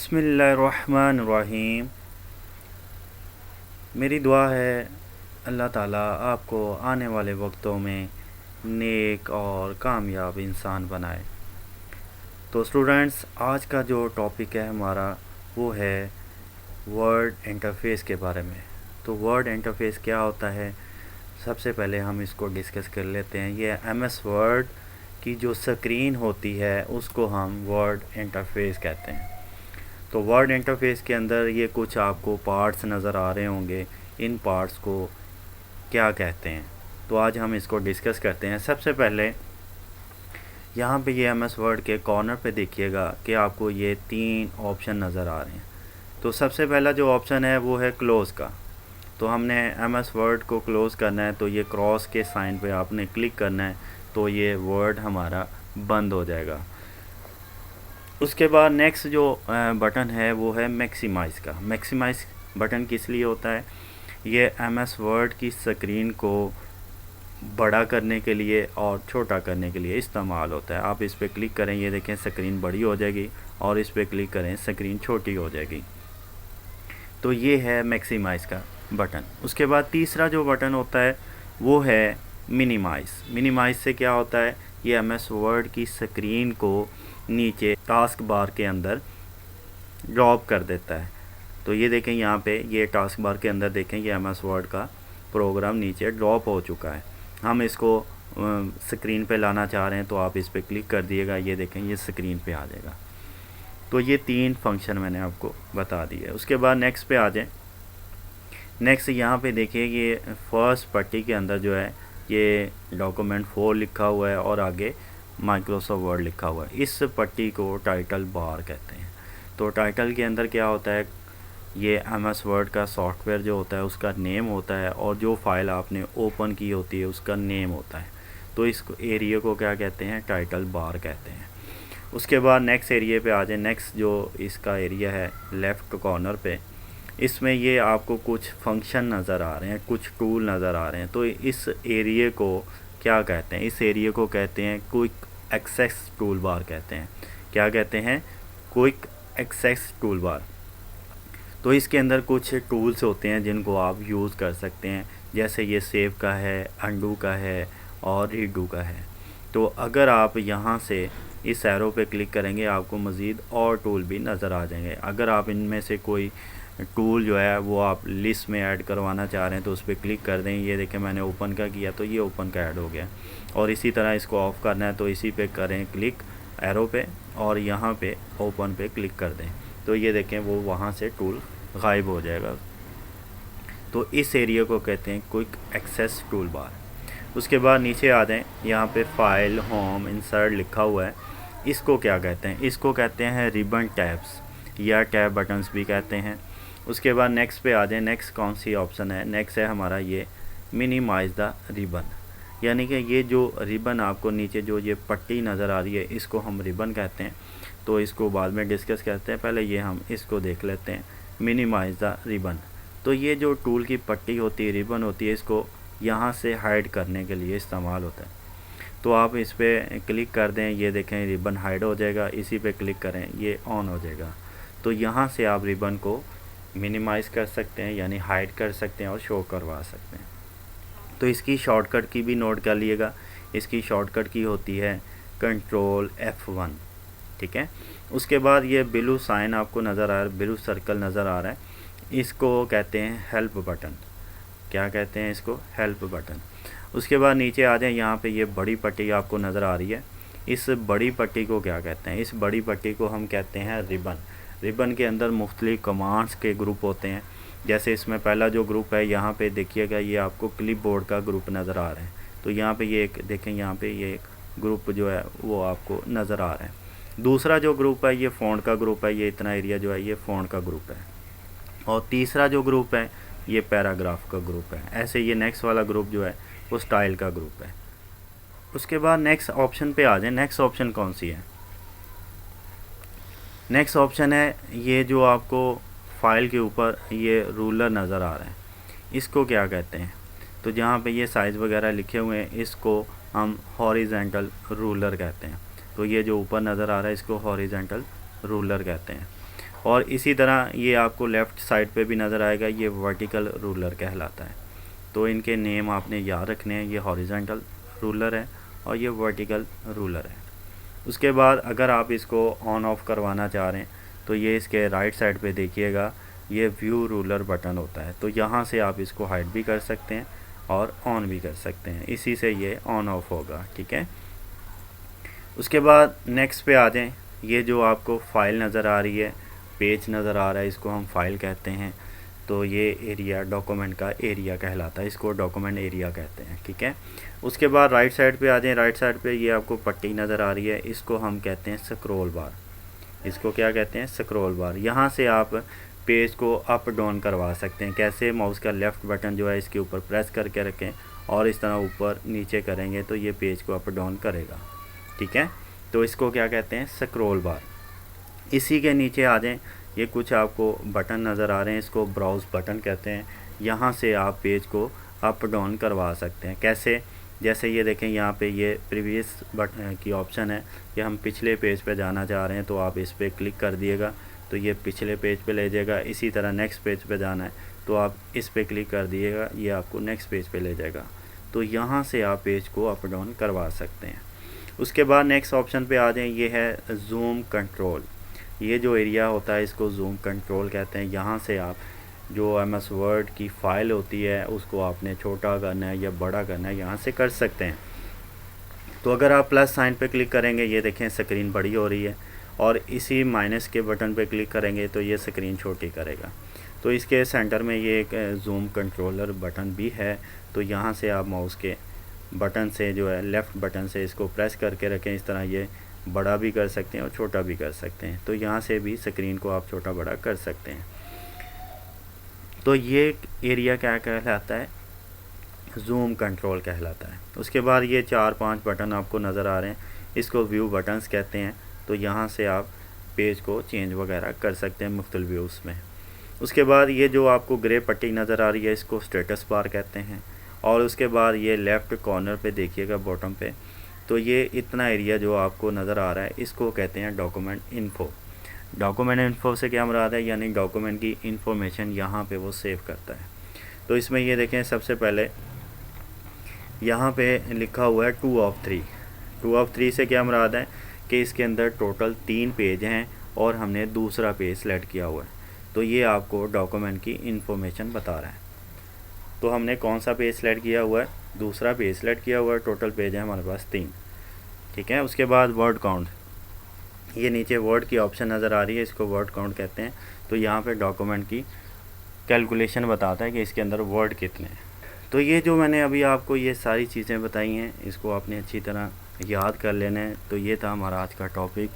बिस्मिल्लाहिर्रहमानिर्रहीम। मेरी दुआ है अल्लाह ताला आपको आने वाले वक्तों में नेक और कामयाब इंसान बनाए। तो स्टूडेंट्स, आज का जो टॉपिक है हमारा वो है वर्ड इंटरफेस के बारे में। तो वर्ड इंटरफेस क्या होता है, सबसे पहले हम इसको डिस्कस कर लेते हैं। ये एमएस वर्ड की जो स्क्रीन होती है उसको हम वर्ड इंटरफेस कहते हैं। तो वर्ड इंटरफेस के अंदर ये कुछ आपको पार्ट्स नज़र आ रहे होंगे, इन पार्ट्स को क्या कहते हैं। तो आज हम इसको डिस्कस करते हैं। सबसे पहले यहाँ पे ये एमएस वर्ड के कॉर्नर पे देखिएगा कि आपको ये 3 ऑप्शन नज़र आ रहे हैं। तो सबसे पहला जो ऑप्शन है वो है क्लोज़ का। तो हमने एमएस वर्ड को क्लोज़ करना है, तो ये क्रॉस के साइन पे आपने क्लिक करना है, तो ये वर्ड हमारा बंद हो जाएगा। उसके बाद नेक्स्ट जो बटन है वो है मैक्सिमाइज़ का। मैक्सिमाइज़ बटन किस लिए होता है, ये एमएस वर्ड की स्क्रीन को बड़ा करने के लिए और छोटा करने के लिए इस्तेमाल होता है। आप इस पर क्लिक करें, ये देखें स्क्रीन बड़ी हो जाएगी, और इस पर क्लिक करें स्क्रीन छोटी हो जाएगी। तो ये है मैक्सिमाइज़ का बटन। उसके बाद तीसरा जो बटन होता है वो है मिनिमाइज़। मिनिमाइज़ से क्या होता है, ये एमएस वर्ड की स्क्रीन को नीचे टास्क बार के अंदर ड्रॉप कर देता है। तो ये देखें यहाँ पे, ये टास्क बार के अंदर देखें ये एमएस वर्ड का प्रोग्राम नीचे ड्रॉप हो चुका है। हम इसको स्क्रीन पे लाना चाह रहे हैं, तो आप इस पर क्लिक कर दिएगा, ये देखें ये स्क्रीन पे आ जाएगा। तो ये 3 फंक्शन मैंने आपको बता दिए। उसके बाद नेक्स्ट पे आ जाए। नेक्स्ट यहाँ पे देखिए, ये फर्स्ट पट्टी के अंदर जो है ये डॉक्यूमेंट 4 लिखा हुआ है और आगे माइक्रोसॉफ्ट वर्ड लिखा हुआ है। इस पट्टी को टाइटल बार कहते हैं। तो टाइटल के अंदर क्या होता है, ये एमएस वर्ड का सॉफ्टवेयर जो होता है उसका नेम होता है, और जो फाइल आपने ओपन की होती है उसका नेम होता है। तो इस एरिया को क्या कहते हैं, टाइटल बार कहते हैं। उसके बाद नेक्स्ट एरिया पे आ जाए। नेक्स्ट जो इसका एरिया है लेफ़्ट कॉर्नर पे, इसमें ये आपको कुछ फंक्शन नज़र आ रहे हैं, कुछ टूल नज़र आ रहे हैं। तो इस एरिया को क्या कहते हैं, इस एरिया को कहते हैं क्विक एक्सेस टूल बार कहते हैं। क्या कहते हैं, क्विक एक्सेस टूल बार। तो इसके अंदर कुछ टूल्स होते हैं जिनको आप यूज़ कर सकते हैं, जैसे ये सेव का है, अंडू का है और रीडू का है। तो अगर आप यहाँ से इस एरो पे क्लिक करेंगे, आपको मज़ीद और टूल भी नज़र आ जाएंगे। अगर आप इनमें से कोई टूल जो है वो आप लिस्ट में ऐड करवाना चाह रहे हैं, तो उस पर क्लिक कर दें। ये देखें मैंने ओपन का किया, तो ये ओपन का ऐड हो गया। और इसी तरह इसको ऑफ़ करना है, तो इसी पे करें क्लिक एरो पे, और यहाँ पे ओपन पे क्लिक कर दें, तो ये देखें वो वहाँ से टूल गायब हो जाएगा। तो इस एरिया को कहते हैं क्विक एक्सेस टूल बार। उसके बाद नीचे आ जाएँ, यहाँ पे फाइल, होम, इंसर्ट लिखा हुआ है। इसको क्या कहते हैं, इसको कहते हैं रिबन टैब्स या टैब बटन्स भी कहते हैं। उसके बाद नेक्स्ट पे आ जाए। नेक्स्ट कौन सी ऑप्शन है, नेक्स्ट है हमारा ये मिनिमाइज़ द रिबन। यानी कि ये जो रिबन आपको नीचे जो ये पट्टी नज़र आ रही है, इसको हम रिबन कहते हैं। तो इसको बाद में डिस्कस करते हैं, पहले ये हम इसको देख लेते हैं, मिनिमाइज़ द रिबन। तो ये जो टूल की पट्टी होती है, रिबन होती है, इसको यहाँ से हाइड करने के लिए इस्तेमाल होता है। तो आप इस पर क्लिक कर दें, ये देखें रिबन हाइड हो जाएगा। इसी पे क्लिक करें, ये ऑन हो जाएगा। तो यहाँ से आप रिबन को मिनिमाइज़ कर सकते हैं, यानी हाइड कर सकते हैं और शो करवा सकते हैं। तो इसकी शॉर्टकट की भी नोट कर लिएगा। इसकी शॉर्टकट की होती है कंट्रोल F1, ठीक है। उसके बाद ये ब्लू साइन आपको नज़र आ रहा है, ब्लू सर्कल नज़र आ रहा है, इसको कहते हैं हेल्प बटन। क्या कहते हैं इसको, हेल्प बटन। उसके बाद नीचे आ जाए, यहाँ पे ये बड़ी पट्टी आपको नज़र आ रही है। इस बड़ी पट्टी को क्या कहते हैं, इस बड़ी पट्टी को हम कहते हैं रिबन। रिबन के अंदर मुख्तलिफ कमांड्स के ग्रुप होते हैं। जैसे इसमें पहला जो ग्रुप है, यहाँ पे देखिएगा, ये आपको क्लिपबोर्ड का ग्रुप नज़र आ रहा है। तो यहाँ पे ये एक देखें, यहाँ पे ये एक ग्रुप जो है वो आपको नज़र आ रहा है। दूसरा जो ग्रुप है ये फ़ॉन्ट का ग्रुप है, ये इतना एरिया जो है ये फ़ॉन्ट का ग्रुप है। और तीसरा जो ग्रुप है ये पैराग्राफ का ग्रुप है। ऐसे ये नेक्स्ट वाला ग्रुप जो है वो स्टाइल का ग्रुप है। उसके बाद नेक्स्ट ऑप्शन पे आ जाए। नेक्स्ट ऑप्शन कौन सी है, नेक्स्ट ऑप्शन है ये जो आपको फाइल के ऊपर ये रूलर नज़र आ रहा है, इसको क्या कहते हैं। तो जहाँ पे ये साइज़ वगैरह लिखे हुए हैं, इसको हम हॉरिजेंटल रूलर कहते हैं। तो ये जो ऊपर नज़र आ रहा है इसको हॉरिजेंटल रूलर कहते हैं। और इसी तरह ये आपको लेफ़्ट साइड पे भी नज़र आएगा, ये वर्टिकल रूलर कहलाता है। तो इनके नेम आपने याद रखने हैं, ये हॉरिजॉन्टल रूलर है और ये वर्टिकल रूलर है। उसके बाद अगर आप इसको ऑन ऑफ करवाना चाह रहे हैं तो ये इसके राइट साइड पे देखिएगा, ये व्यू रूलर बटन होता है। तो यहाँ से आप इसको हाइड भी कर सकते हैं और ऑन भी कर सकते हैं, इसी से ये ऑन ऑफ होगा, ठीक है। उसके बाद नेक्स्ट पे आ जाएं। ये जो आपको फ़ाइल नज़र आ रही है, पेज नज़र आ रहा है, इसको हम फाइल कहते हैं। तो ये एरिया डॉक्यूमेंट का एरिया कहलाता है, इसको डॉक्यूमेंट एरिया कहते हैं, ठीक है। उसके बाद राइट साइड पे आ जाएं। राइट साइड पे ये आपको पट्टी नज़र आ रही है, इसको हम कहते हैं स्क्रॉल बार। इसको क्या कहते हैं? स्क्रॉल बार। यहाँ से आप पेज को अप डाउन करवा सकते हैं। कैसे? माउस का लेफ़्ट बटन जो है इसके ऊपर प्रेस करके रखें और इस तरह ऊपर नीचे करेंगे तो ये पेज को अप डाउन करेगा, ठीक है। तो इसको क्या कहते हैं? स्क्रॉल बार। इसी के नीचे आ जाएं। ये कुछ आपको बटन नज़र आ रहे हैं, इसको ब्राउज़ बटन कहते हैं। यहाँ से आप पेज को अप डाउन करवा सकते हैं। कैसे? जैसे ये देखें, यहाँ पे ये प्रीवियस बटन की ऑप्शन है कि हम पिछले पेज पे जाना चाह रहे हैं तो आप इस पर क्लिक कर दिएगा तो ये पिछले पेज पे ले जाएगा। इसी तरह नेक्स्ट पेज पे जाना है तो आप इस पर क्लिक कर दिएगा, ये आपको नेक्स्ट पेज पे ले जाएगा। तो यहाँ से आप पेज को अप डाउन करवा सकते हैं। उसके बाद नेक्स्ट ऑप्शन पे आ जाएं। ये है जूम कंट्रोल। ये जो एरिया होता है इसको जूम कंट्रोल कहते हैं। यहाँ से आप जो MS वर्ड की फ़ाइल होती है उसको आपने छोटा करना है या बड़ा करना है, यहाँ से कर सकते हैं। तो अगर आप प्लस साइन पे क्लिक करेंगे, ये देखें स्क्रीन बड़ी हो रही है, और इसी माइनस के बटन पे क्लिक करेंगे तो ये स्क्रीन छोटी करेगा। तो इसके सेंटर में ये एक जूम कंट्रोलर बटन भी है। तो यहाँ से आप माउस के बटन से जो है लेफ़्ट बटन से इसको प्रेस करके रखें, इस तरह ये बड़ा भी कर सकते हैं और छोटा भी कर सकते हैं। तो यहाँ से भी स्क्रीन को आप छोटा बड़ा कर सकते हैं। तो ये एरिया क्या कहलाता है? जूम कंट्रोल कहलाता है। उसके बाद ये 4-5 बटन आपको नज़र आ रहे हैं, इसको व्यू बटन्स कहते हैं। तो यहाँ से आप पेज को चेंज वगैरह कर सकते हैं मुख्तलिफ व्यूज़ में। उसके बाद ये जो आपको ग्रे पट्टी नज़र आ रही है इसको स्टेटस बार कहते हैं। और उसके बाद ये लेफ़्ट कॉर्नर पे देखिएगा बॉटम पे, तो ये इतना एरिया जो आपको नज़र आ रहा है इसको कहते हैं डॉक्यूमेंट इन्फो। डॉक्यूमेंट इन्फो से क्या मुराद है? यानी डॉक्यूमेंट की इंफॉर्मेशन यहाँ पे वो सेव करता है। तो इसमें ये देखें, सबसे पहले यहाँ पे लिखा हुआ है 2 of 3। 2 of 3 से क्या मुराद है कि इसके अंदर टोटल 3 पेज हैं और हमने दूसरा पेज सेलेक्ट किया हुआ है। तो ये आपको डॉक्यूमेंट की इंफॉर्मेशन बता रहा है। तो हमने कौन सा पेज सेलेक्ट किया हुआ है? दूसरा पेज सेलेक्ट किया हुआ है। टोटल पेज है हमारे पास 3, ठीक है। उसके बाद वर्ड काउंट, ये नीचे वर्ड की ऑप्शन नज़र आ रही है, इसको वर्ड काउंट कहते हैं। तो यहाँ पे डॉक्यूमेंट की कैलकुलेशन बताता है कि इसके अंदर वर्ड कितने हैं। तो ये जो मैंने अभी आपको ये सारी चीज़ें बताई हैं, इसको आपने अच्छी तरह याद कर लेना है। तो ये था हमारा आज का टॉपिक।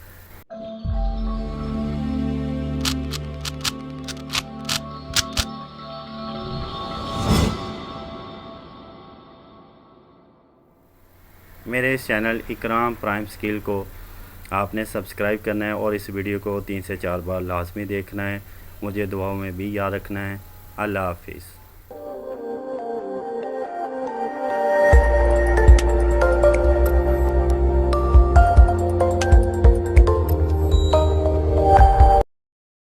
मेरे इस चैनल इकराम प्राइम स्किल को आपने सब्सक्राइब करना है और इस वीडियो को 3 से 4 बार लाजमी देखना है। मुझे दुआओं में भी याद रखना है। अल्लाह हाफिज़।